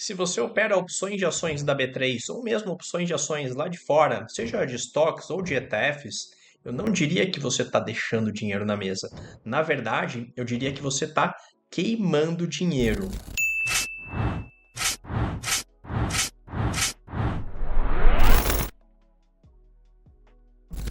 Se você opera opções de ações da B3 ou mesmo opções de ações lá de fora, seja de estoques ou de ETFs, eu não diria que você está deixando dinheiro na mesa. Na verdade, eu diria que você está queimando dinheiro.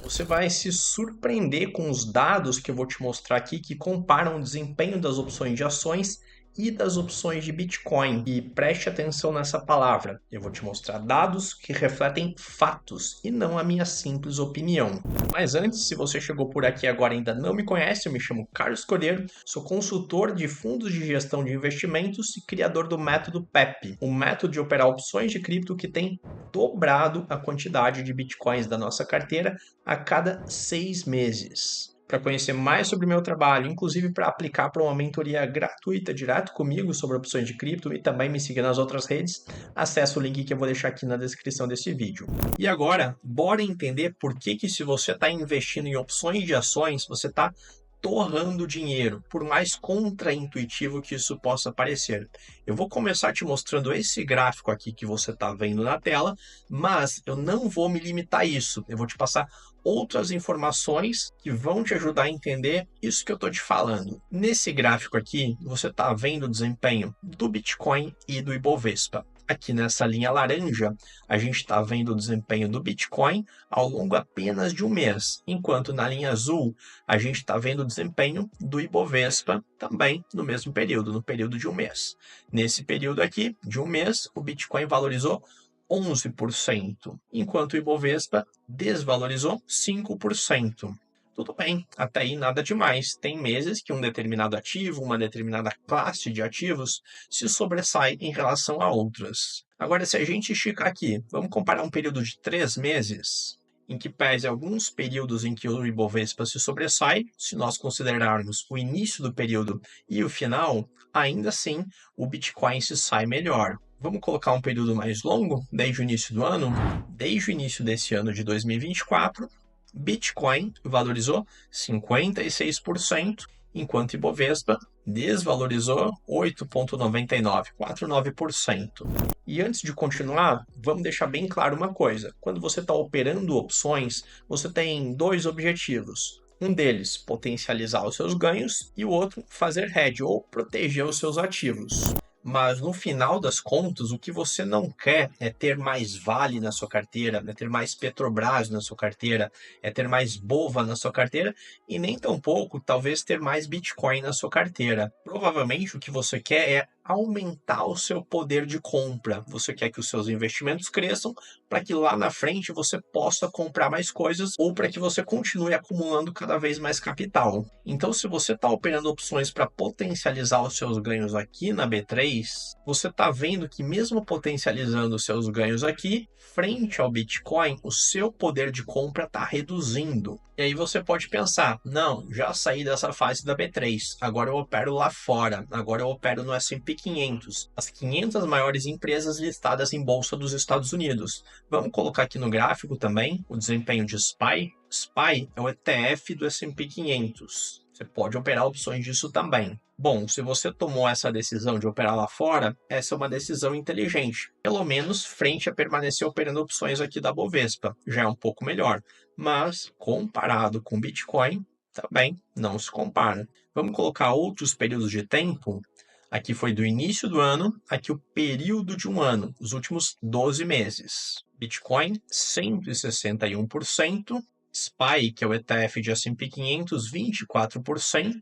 Você vai se surpreender com os dados que eu vou te mostrar aqui que comparam o desempenho das opções de ações e das opções de Bitcoin. E preste atenção nessa palavra. Eu vou te mostrar dados que refletem fatos e não a minha simples opinião. Mas antes, se você chegou por aqui agora e ainda não me conhece, eu me chamo Carlos Cordeiro, sou consultor de fundos de gestão de investimentos e criador do método PEP, um método de operar opções de cripto que tem dobrado a quantidade de bitcoins da nossa carteira a cada 6 meses. Para conhecer mais sobre o meu trabalho, inclusive para aplicar para uma mentoria gratuita direto comigo sobre opções de cripto e também me seguir nas outras redes, acesse o link que eu vou deixar aqui na descrição desse vídeo. E agora, bora entender por que se você está investindo em opções de ações, você está torrando dinheiro, por mais contraintuitivo que isso possa parecer. Eu vou começar te mostrando esse gráfico aqui que você está vendo na tela, mas eu não vou me limitar a isso. Eu vou te passar outras informações que vão te ajudar a entender isso que eu estou te falando. Nesse gráfico aqui, você está vendo o desempenho do Bitcoin e do Ibovespa. Aqui nessa linha laranja, a gente está vendo o desempenho do Bitcoin ao longo apenas de um mês, enquanto na linha azul, a gente está vendo o desempenho do Ibovespa também no mesmo período, no período de um mês. Nesse período aqui, de um mês, o Bitcoin valorizou 11%, enquanto o Ibovespa desvalorizou 5%. Tudo bem, até aí nada demais. Tem meses que um determinado ativo, uma determinada classe de ativos se sobressai em relação a outras. Agora, se a gente esticar aqui, vamos comparar um período de 3 meses, em que pese alguns períodos em que o Ibovespa se sobressai, se nós considerarmos o início do período e o final, ainda assim o Bitcoin se sai melhor. Vamos colocar um período mais longo, desde o início do ano? Desde o início desse ano de 2024, Bitcoin valorizou 56%, enquanto Ibovespa desvalorizou 8,99%, 4,9%. E antes de continuar, vamos deixar bem claro uma coisa. Quando você está operando opções, você tem dois objetivos. Um deles, potencializar os seus ganhos, e o outro, fazer hedge, ou proteger os seus ativos. Mas no final das contas, o que você não quer é ter mais Vale na sua carteira, é ter mais Petrobras na sua carteira, é ter mais Bova na sua carteira e nem tampouco, talvez, ter mais Bitcoin na sua carteira. Provavelmente o que você quer é aumentar o seu poder de compra. Você quer que os seus investimentos cresçam para que lá na frente você possa comprar mais coisas ou para que você continue acumulando cada vez mais capital. Então, se você está operando opções para potencializar os seus ganhos aqui na B3, você está vendo que mesmo potencializando os seus ganhos aqui, frente ao Bitcoin, o seu poder de compra está reduzindo. E aí você pode pensar, não, já saí dessa fase da B3, agora eu opero lá fora, agora eu opero no S&P 500, as 500 maiores empresas listadas em bolsa dos Estados Unidos. Vamos colocar aqui no gráfico também o desempenho de SPY. SPY é o ETF do S&P 500. Você pode operar opções disso também. Bom, se você tomou essa decisão de operar lá fora, essa é uma decisão inteligente. Pelo menos frente a permanecer operando opções aqui da Bovespa. Já é um pouco melhor. Mas, comparado com Bitcoin, também não se compara. Vamos colocar outros períodos de tempo. Aqui foi do início do ano, aqui o período de um ano, os últimos 12 meses. Bitcoin, 161%. SPY, que é o ETF de S&P 500, 24%.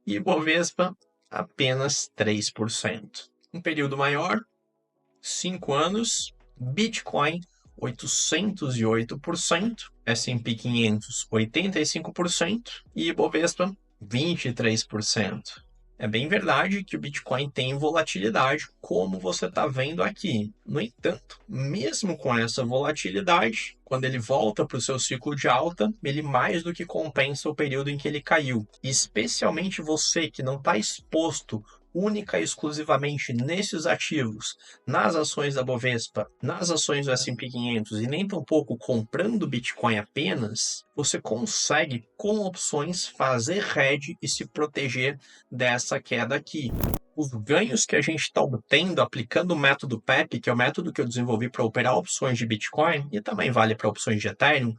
E Ibovespa, apenas 3%. Um período maior, 5 anos, Bitcoin 808%, S&P 500 85% e Ibovespa 23%. É bem verdade que o Bitcoin tem volatilidade, como você está vendo aqui. No entanto, mesmo com essa volatilidade, quando ele volta para o seu ciclo de alta, ele mais do que compensa o período em que ele caiu. Especialmente você que não está exposto única e exclusivamente nesses ativos, nas ações da Bovespa, nas ações do S&P 500 e nem tampouco comprando Bitcoin apenas, você consegue, com opções, fazer hedge e se proteger dessa queda aqui. Os ganhos que a gente está obtendo aplicando o método PEP, que é o método que eu desenvolvi para operar opções de Bitcoin, e também vale para opções de Ethereum,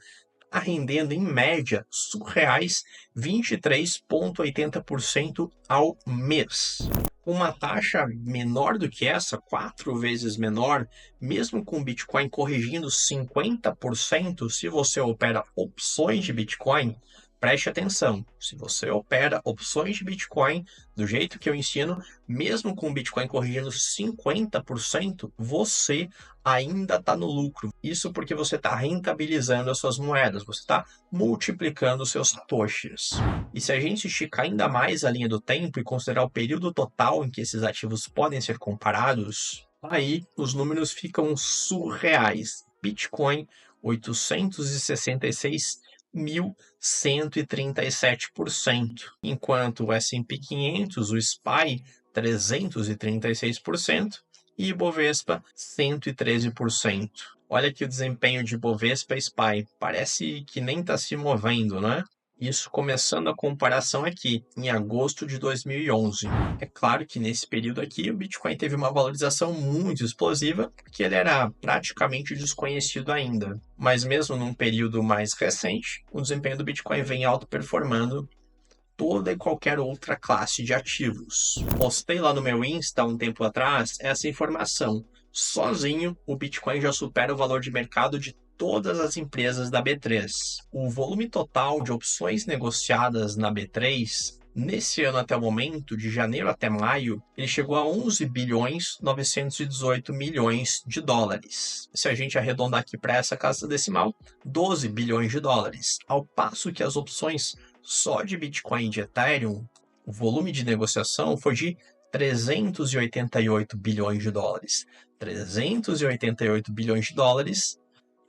está rendendo em média surreais 23,80% ao mês. Uma taxa menor do que essa, 4 vezes menor, mesmo com o Bitcoin corrigindo 50%, se você opera opções de Bitcoin, preste atenção, se você opera opções de Bitcoin do jeito que eu ensino, mesmo com o Bitcoin corrigindo 50%, você ainda está no lucro. Isso porque você está rentabilizando as suas moedas, você está multiplicando os seus satoshis. E se a gente esticar ainda mais a linha do tempo e considerar o período total em que esses ativos podem ser comparados, aí os números ficam surreais. Bitcoin, 866.137%, enquanto o S&P 500, o SPY, 336% e Ibovespa, 113%. Olha aqui o desempenho de Ibovespa e SPY, parece que nem está se movendo, né? Isso começando a comparação aqui, em agosto de 2011. É claro que nesse período aqui o Bitcoin teve uma valorização muito explosiva, porque ele era praticamente desconhecido ainda. Mas mesmo num período mais recente, o desempenho do Bitcoin vem autoperformando toda e qualquer outra classe de ativos. Postei lá no meu Insta um tempo atrás essa informação. Sozinho, o Bitcoin já supera o valor de mercado de todas as empresas da B3. O volume total de opções negociadas na B3 nesse ano até o momento, de janeiro até maio, ele chegou a 11 bilhões 918 milhões de dólares. Se a gente arredondar aqui para essa casa decimal, 12 bilhões de dólares. Ao passo que as opções só de Bitcoin e de Ethereum, o volume de negociação foi de 388 bilhões de dólares. 388 bilhões de dólares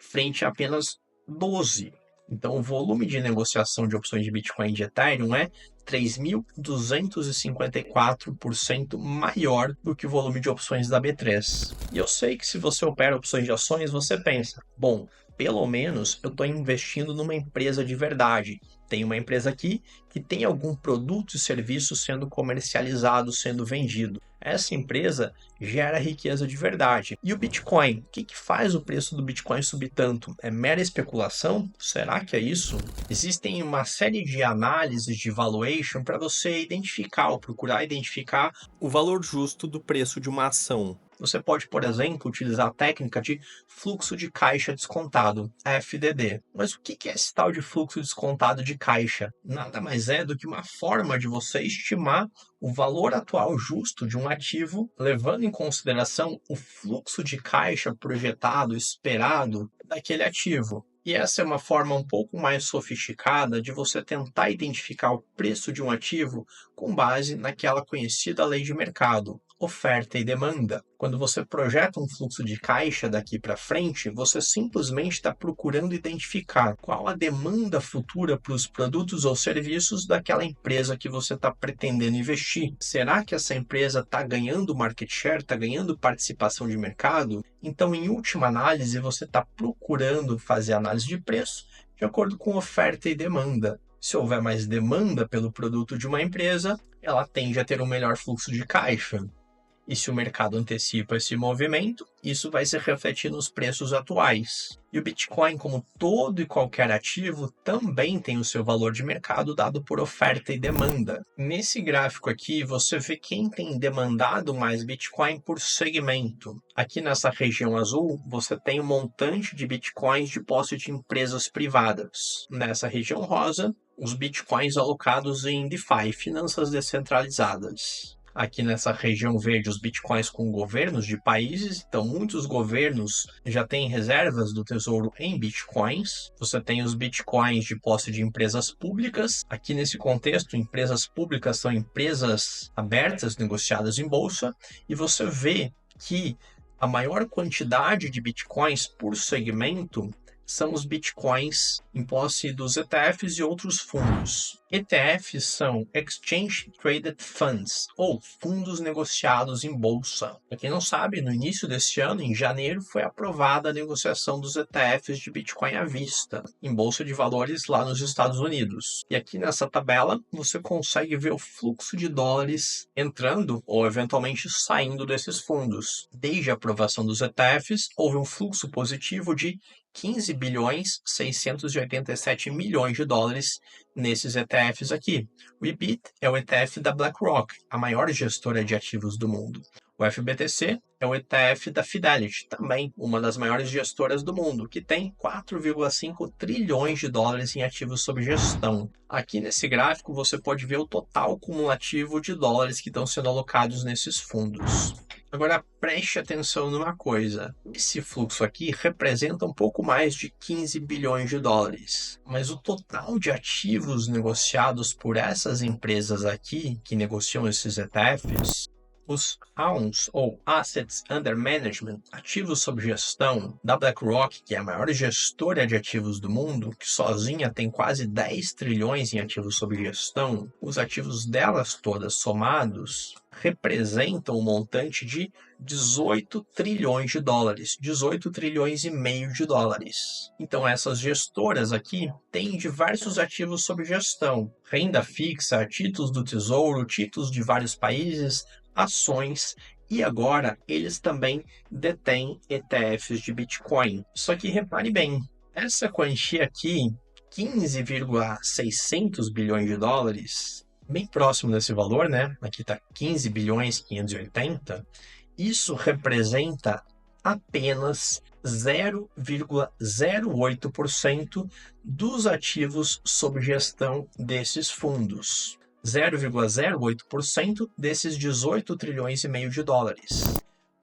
frente a apenas 12. Então, o volume de negociação de opções de Bitcoin e de Ethereum é 3.254% maior do que o volume de opções da B3. E eu sei que se você opera opções de ações, você pensa, bom, pelo menos eu estou investindo numa empresa de verdade. Tem uma empresa aqui que tem algum produto e serviço sendo comercializado, sendo vendido. Essa empresa gera riqueza de verdade. E o Bitcoin? O que faz o preço do Bitcoin subir tanto? É mera especulação? Será que é isso? Existem uma série de análises de valuation para você identificar ou procurar identificar o valor justo do preço de uma ação. Você pode, por exemplo, utilizar a técnica de fluxo de caixa descontado, FDD. Mas o que é esse tal de fluxo descontado de caixa? Nada mais é do que uma forma de você estimar o valor atual justo de um ativo, levando em consideração o fluxo de caixa projetado, esperado daquele ativo. E essa é uma forma um pouco mais sofisticada de você tentar identificar o preço de um ativo com base naquela conhecida lei de mercado, oferta e demanda. Quando você projeta um fluxo de caixa daqui para frente, você simplesmente está procurando identificar qual a demanda futura para os produtos ou serviços daquela empresa que você está pretendendo investir. Será que essa empresa está ganhando market share, está ganhando participação de mercado? Então, em última análise, você está procurando fazer análise de preço de acordo com oferta e demanda. Se houver mais demanda pelo produto de uma empresa, ela tende a ter um melhor fluxo de caixa. E se o mercado antecipa esse movimento, isso vai se refletir nos preços atuais. E o Bitcoin, como todo e qualquer ativo, também tem o seu valor de mercado dado por oferta e demanda. Nesse gráfico aqui, você vê quem tem demandado mais Bitcoin por segmento. Aqui nessa região azul, você tem o montante de Bitcoins de posse de empresas privadas. Nessa região rosa, os Bitcoins alocados em DeFi, finanças descentralizadas. Aqui nessa região verde, os bitcoins com governos de países. Então, muitos governos já têm reservas do tesouro em bitcoins. Você tem os bitcoins de posse de empresas públicas. Aqui nesse contexto, empresas públicas são empresas abertas, negociadas em bolsa. E você vê que a maior quantidade de bitcoins por segmento são os bitcoins em posse dos ETFs e outros fundos. ETFs são Exchange Traded Funds, ou fundos negociados em bolsa. Para quem não sabe, no início deste ano, em janeiro, foi aprovada a negociação dos ETFs de Bitcoin à vista, em bolsa de valores lá nos Estados Unidos. E aqui nessa tabela, você consegue ver o fluxo de dólares entrando ou eventualmente saindo desses fundos. Desde a aprovação dos ETFs, houve um fluxo positivo de 15 bilhões 687 milhões de dólares nesses ETFs aqui. O IBIT é o ETF da BlackRock, a maior gestora de ativos do mundo. O FBTC é o ETF da Fidelity, também uma das maiores gestoras do mundo, que tem 4,5 trilhões de dólares em ativos sob gestão. Aqui nesse gráfico você pode ver o total cumulativo de dólares que estão sendo alocados nesses fundos. Agora preste atenção numa coisa, esse fluxo aqui representa um pouco mais de 15 bilhões de dólares, mas o total de ativos negociados por essas empresas aqui, que negociam esses ETFs, os AUMs, ou Assets Under Management, ativos sob gestão, da BlackRock, que é a maior gestora de ativos do mundo, que sozinha tem quase 10 trilhões em ativos sob gestão, os ativos delas todas somados representam um montante de 18 trilhões de dólares, 18 trilhões e meio de dólares. Então essas gestoras aqui têm diversos ativos sob gestão, renda fixa, títulos do tesouro, títulos de vários países, ações, e agora eles também detêm ETFs de Bitcoin. Só que repare bem, essa quantia aqui, 15,600 bilhões de dólares, bem próximo desse valor, né? Aqui está 15 bilhões 580. Isso representa apenas 0,08% dos ativos sob gestão desses fundos. 0,08% desses 18 trilhões e meio de dólares.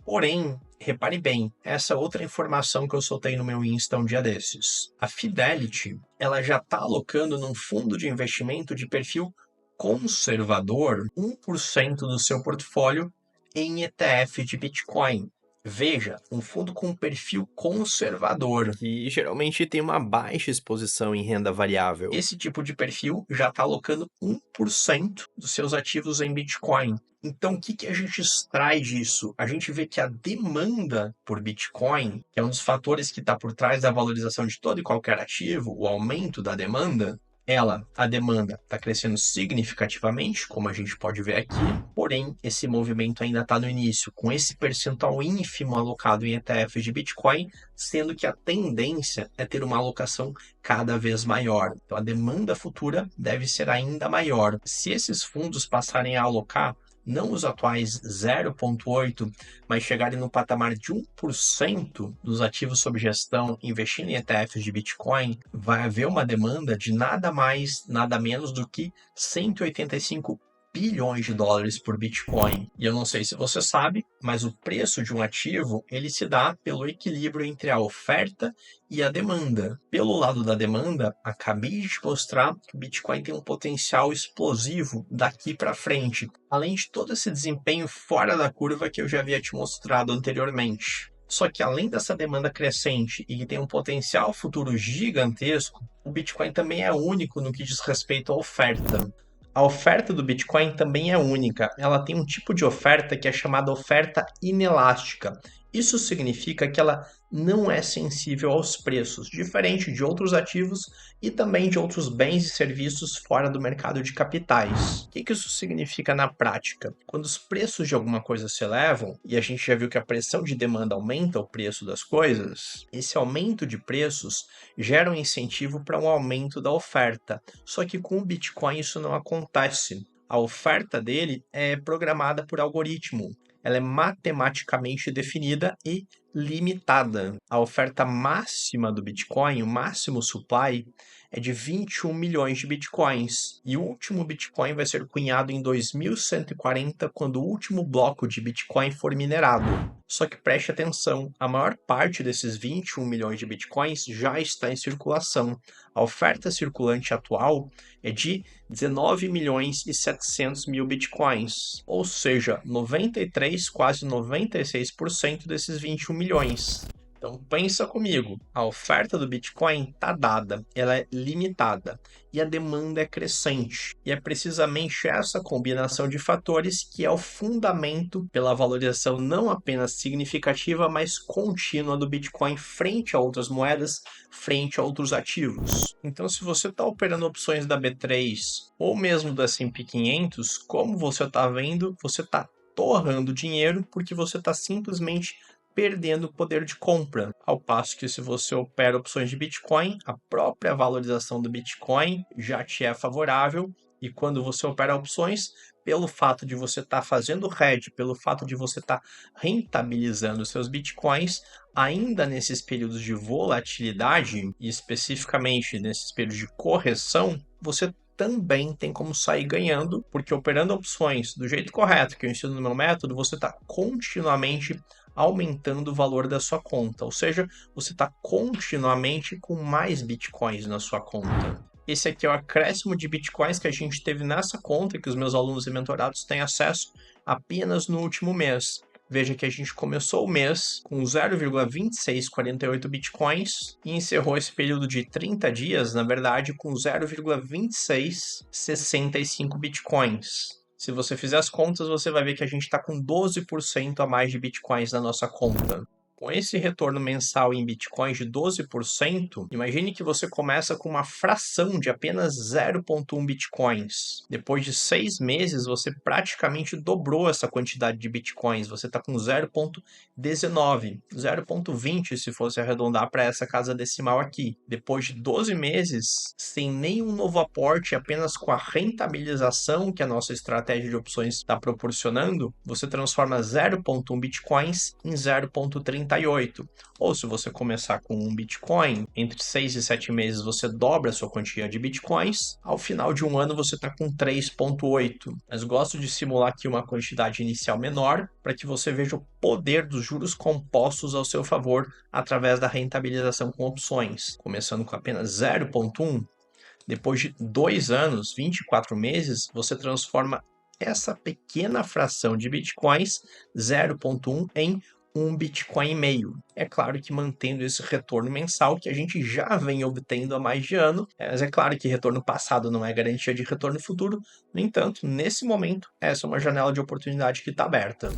Porém, repare bem, essa outra informação que eu soltei no meu Insta um dia desses. A Fidelity, ela já está alocando num fundo de investimento de perfil conservador 1% do seu portfólio em ETF de Bitcoin. Veja, um fundo com perfil conservador, que geralmente tem uma baixa exposição em renda variável. Esse tipo de perfil já está alocando 1% dos seus ativos em Bitcoin. Então, o que a gente extrai disso? A gente vê que a demanda por Bitcoin, que é um dos fatores que está por trás da valorização de todo e qualquer ativo, o aumento da demanda, a demanda está crescendo significativamente, como a gente pode ver aqui, porém, esse movimento ainda está no início, com esse percentual ínfimo alocado em ETFs de Bitcoin, sendo que a tendência é ter uma alocação cada vez maior. Então, a demanda futura deve ser ainda maior. Se esses fundos passarem a alocar não os atuais 0,8%, mas chegarem no patamar de 1% dos ativos sob gestão investindo em ETFs de Bitcoin, vai haver uma demanda de nada mais, nada menos do que 185 bilhões de dólares por Bitcoin. E eu não sei se você sabe, mas o preço de um ativo, ele se dá pelo equilíbrio entre a oferta e a demanda. Pelo lado da demanda, acabei de te mostrar que o Bitcoin tem um potencial explosivo daqui para frente, além de todo esse desempenho fora da curva que eu já havia te mostrado anteriormente. Só que além dessa demanda crescente e que tem um potencial futuro gigantesco, o Bitcoin também é único no que diz respeito à oferta. A oferta do Bitcoin também é única. Ela tem um tipo de oferta que é chamada oferta inelástica. Isso significa que ela não é sensível aos preços, diferente de outros ativos e também de outros bens e serviços fora do mercado de capitais. O que isso significa na prática? Quando os preços de alguma coisa se elevam, e a gente já viu que a pressão de demanda aumenta o preço das coisas, esse aumento de preços gera um incentivo para um aumento da oferta. Só que com o Bitcoin isso não acontece. A oferta dele é programada por algoritmo. Ela é matematicamente definida e limitada. A oferta máxima do Bitcoin, o máximo supply, é de 21 milhões de Bitcoins. E o último Bitcoin vai ser cunhado em 2140, quando o último bloco de Bitcoin for minerado. Só que preste atenção, a maior parte desses 21 milhões de Bitcoins já está em circulação. A oferta circulante atual é de 19 milhões e 700 mil Bitcoins, ou seja, 93, quase 96% desses 21 milhões. Então pensa comigo, a oferta do Bitcoin está dada, ela é limitada e a demanda é crescente. E é precisamente essa combinação de fatores que é o fundamento pela valorização não apenas significativa, mas contínua do Bitcoin frente a outras moedas, frente a outros ativos. Então, se você está operando opções da B3 ou mesmo do S&P 500, como você está vendo, você está torrando dinheiro porque você está simplesmente perdendo o poder de compra. Ao passo que se você opera opções de Bitcoin, a própria valorização do Bitcoin já te é favorável. E quando você opera opções, pelo fato de você estar fazendo hedge, pelo fato de você estar rentabilizando seus Bitcoins, ainda nesses períodos de volatilidade, e especificamente nesses períodos de correção, você também tem como sair ganhando, porque operando opções do jeito correto que eu ensino no meu método, você está continuamente aumentando o valor da sua conta, ou seja, você está continuamente com mais bitcoins na sua conta. Esse aqui é o acréscimo de bitcoins que a gente teve nessa conta, que os meus alunos e mentorados têm acesso apenas no último mês. Veja que a gente começou o mês com 0,2648 bitcoins e encerrou esse período de 30 dias, na verdade, com 0,2665 bitcoins. Se você fizer as contas, você vai ver que a gente está com 12% a mais de bitcoins na nossa conta. Com esse retorno mensal em bitcoins de 12%, imagine que você começa com uma fração de apenas 0,1 bitcoins. Depois de 6 meses, você praticamente dobrou essa quantidade de bitcoins. Você está com 0,19, 0,20 se fosse arredondar para essa casa decimal aqui. Depois de 12 meses, sem nenhum novo aporte, apenas com a rentabilização que a nossa estratégia de opções está proporcionando, você transforma 0,1 bitcoins em 0,38. Ou se você começar com um Bitcoin, entre 6 e 7 meses você dobra a sua quantia de Bitcoins, ao final de um ano você está com 3,8. Mas gosto de simular aqui uma quantidade inicial menor para que você veja o poder dos juros compostos ao seu favor através da rentabilização com opções. Começando com apenas 0,1, depois de 2 anos, 24 meses, você transforma essa pequena fração de bitcoins, 0,1, em 1 Bitcoin e meio. É claro que mantendo esse retorno mensal que a gente já vem obtendo há mais de ano, mas é claro que retorno passado não é garantia de retorno futuro. No entanto, nesse momento, essa é uma janela de oportunidade que está aberta.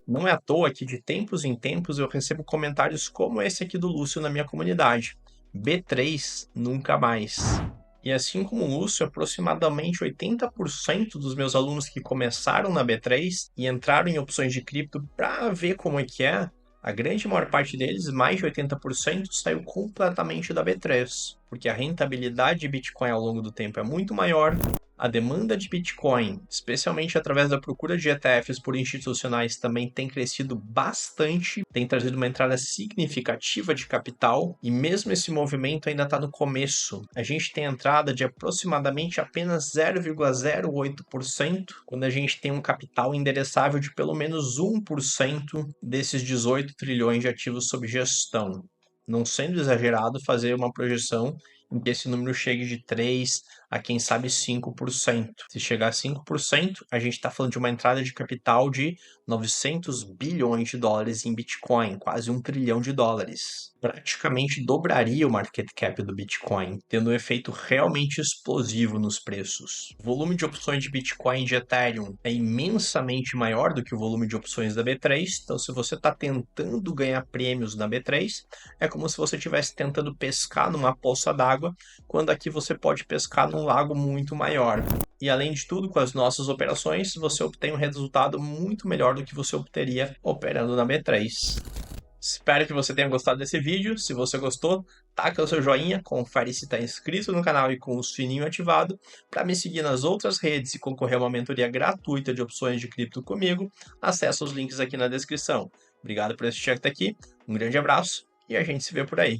Não é à toa que de tempos em tempos eu recebo comentários como esse aqui do Lúcio na minha comunidade. B3 nunca mais. E assim como o Lúcio, aproximadamente 80% dos meus alunos que começaram na B3 e entraram em opções de cripto para ver como é que é, a grande maior parte deles, mais de 80%, saiu completamente da B3, porque a rentabilidade de Bitcoin ao longo do tempo é muito maior. A demanda de Bitcoin, especialmente através da procura de ETFs por institucionais, também tem crescido bastante, tem trazido uma entrada significativa de capital, e mesmo esse movimento ainda está no começo. A gente tem entrada de aproximadamente apenas 0,08%, quando a gente tem um capital endereçável de pelo menos 1% desses 18 trilhões de ativos sob gestão. Não sendo exagerado fazer uma projeção em que esse número chegue de 3 a quem sabe 5%. Se chegar a 5%, a gente está falando de uma entrada de capital de 900 bilhões de dólares em Bitcoin, quase 1 trilhão de dólares. Praticamente dobraria o market cap do Bitcoin, tendo um efeito realmente explosivo nos preços. O volume de opções de Bitcoin e de Ethereum é imensamente maior do que o volume de opções da B3, então se você está tentando ganhar prêmios na B3, é como se você estivesse tentando pescar numa poça d'água, quando aqui você pode pescar num lago muito maior. E além de tudo, com as nossas operações, você obtém um resultado muito melhor do que você obteria operando na B3. Espero que você tenha gostado desse vídeo. Se você gostou, taca o seu joinha, confere se está inscrito no canal e com o sininho ativado. Para me seguir nas outras redes e concorrer a uma mentoria gratuita de opções de cripto comigo, acesse os links aqui na descrição. Obrigado por assistir até aqui, um grande abraço e a gente se vê por aí.